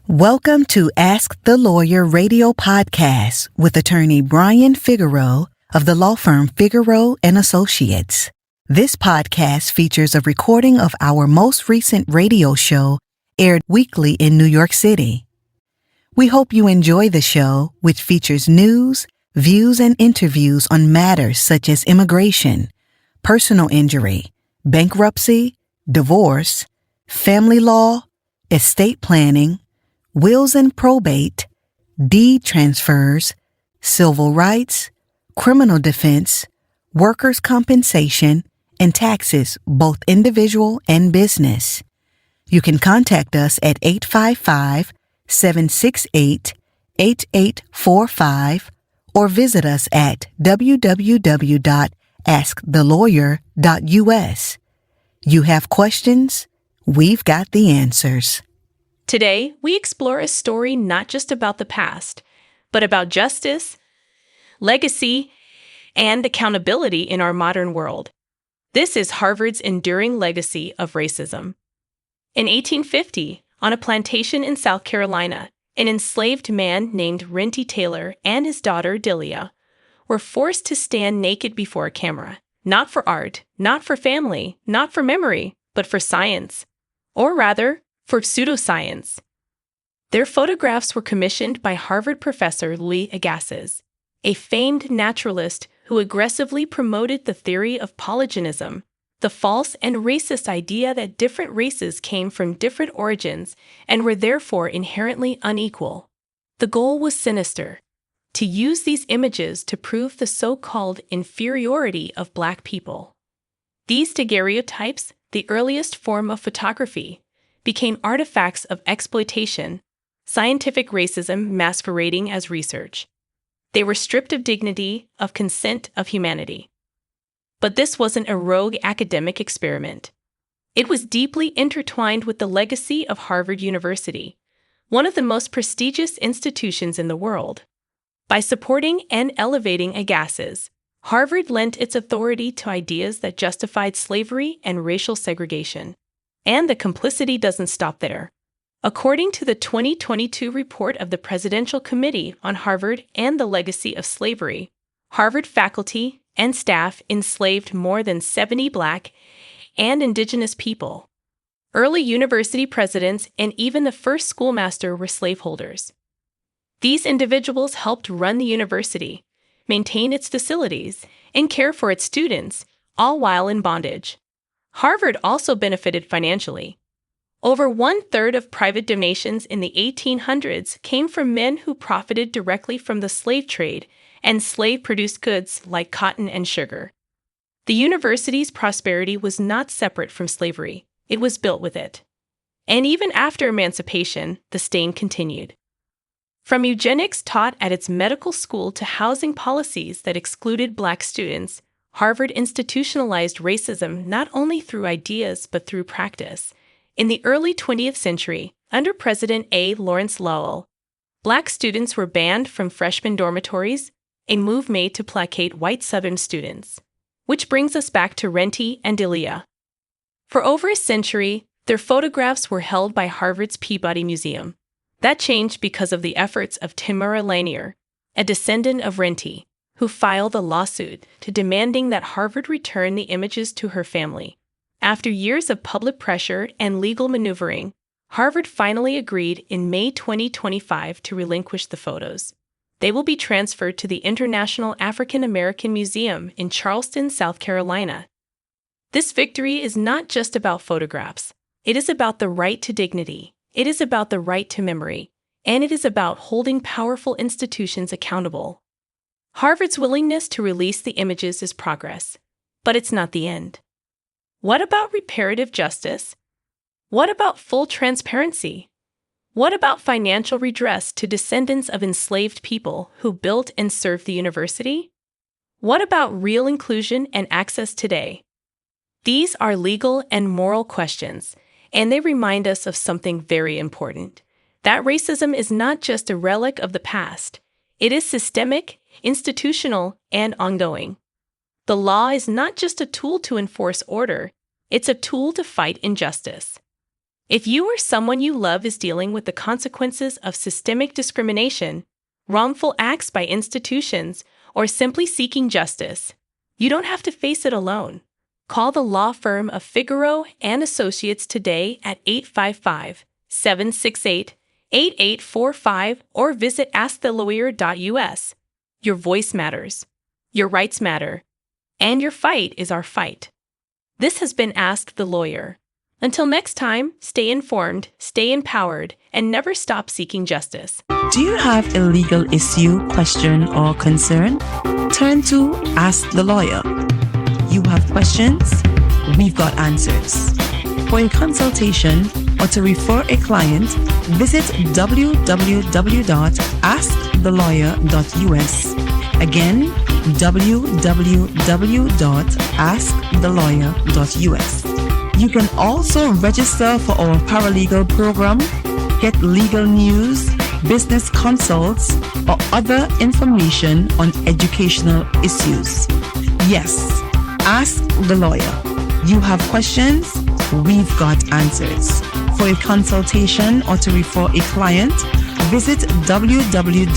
Welcome to Ask the Lawyer radio podcast with attorney Brian Figueroa of the law firm Figueroa and Associates. This podcast features a recording of our most recent radio show aired weekly in New York City. We hope you enjoy the show, which features news, views, and interviews on matters such as immigration, personal injury, bankruptcy, divorce, family law, estate planning, wills and probate, deed transfers, civil rights, criminal defense, workers' compensation, and taxes, both individual and business. You can contact us at 855-768-8845 or visit us at www.askthelawyer.us. You have questions? We've got the answers. Today, we explore a story not just about the past, but about justice, legacy, and accountability in our modern world. This is Harvard's enduring legacy of racism. In 1850, on a plantation in South Carolina, an enslaved man named Renty Taylor and his daughter Delia were forced to stand naked before a camera, not for art, not for family, not for memory, but for science, or rather, for pseudoscience. Their photographs were commissioned by Harvard professor Louis Agassiz, a famed naturalist who aggressively promoted the theory of polygenism, the false and racist idea that different races came from different origins and were therefore inherently unequal. The goal was sinister: to use these images to prove the so-called inferiority of Black people. These daguerreotypes, the earliest form of photography, became artifacts of exploitation, scientific racism masquerading as research. They were stripped of dignity, of consent, of humanity. But this wasn't a rogue academic experiment. It was deeply intertwined with the legacy of Harvard University, one of the most prestigious institutions in the world. By supporting and elevating Agassiz, Harvard lent its authority to ideas that justified slavery and racial segregation. And the complicity doesn't stop there. According to the 2022 report of the Presidential Committee on Harvard and the Legacy of Slavery, Harvard faculty and staff enslaved more than 70 Black and Indigenous people. Early university presidents and even the first schoolmaster were slaveholders. These individuals helped run the university, maintain its facilities, and care for its students, all while in bondage. Harvard also benefited financially. Over 1/3 of private donations in the 1800s came from men who profited directly from the slave trade and slave-produced goods like cotton and sugar. The university's prosperity was not separate from slavery. It was built with it. And even after emancipation, the stain continued. From eugenics taught at its medical school to housing policies that excluded Black students, Harvard institutionalized racism not only through ideas but through practice. In the early 20th century, under President A. Lawrence Lowell, Black students were banned from freshman dormitories, a move made to placate white Southern students. Which brings us back to Renty and Delia. For over a century, their photographs were held by Harvard's Peabody Museum. That changed because of the efforts of Tamara Lanier, a descendant of Renty, who filed a lawsuit demanding that Harvard return the images to her family. After years of public pressure and legal maneuvering, Harvard finally agreed in May 2025 to relinquish the photos. They will be transferred to the International African American Museum in Charleston, South Carolina. This victory is not just about photographs. It is about the right to dignity. It is about the right to memory. And it is about holding powerful institutions accountable. Harvard's willingness to release the images is progress, but it's not the end. What about reparative justice? What about full transparency? What about financial redress to descendants of enslaved people who built and served the university? What about real inclusion and access today? These are legal and moral questions, and they remind us of something very important: that racism is not just a relic of the past. It is systemic, institutional, and ongoing. The law is not just a tool to enforce order, it's a tool to fight injustice. If you or someone you love is dealing with the consequences of systemic discrimination, wrongful acts by institutions, or simply seeking justice, you don't have to face it alone. Call the law firm of Figaro and Associates today at 855-768-8845 or visit askthelawyer.us. Your voice matters. Your rights matter. And your fight is our fight. This has been Ask the Lawyer. Until next time, stay informed, stay empowered, and never stop seeking justice. Do you have a legal issue, question, or concern? Turn to Ask the Lawyer. You have questions? We've got answers. For a consultation or to refer a client, visit www.askthelawyer.us. Again, www.askthelawyer.us. You can also register for our paralegal program, get legal news, business consults, or other information on educational issues. Yes, Ask the Lawyer. You have questions? We've got answers. For a consultation or to refer a client, visit www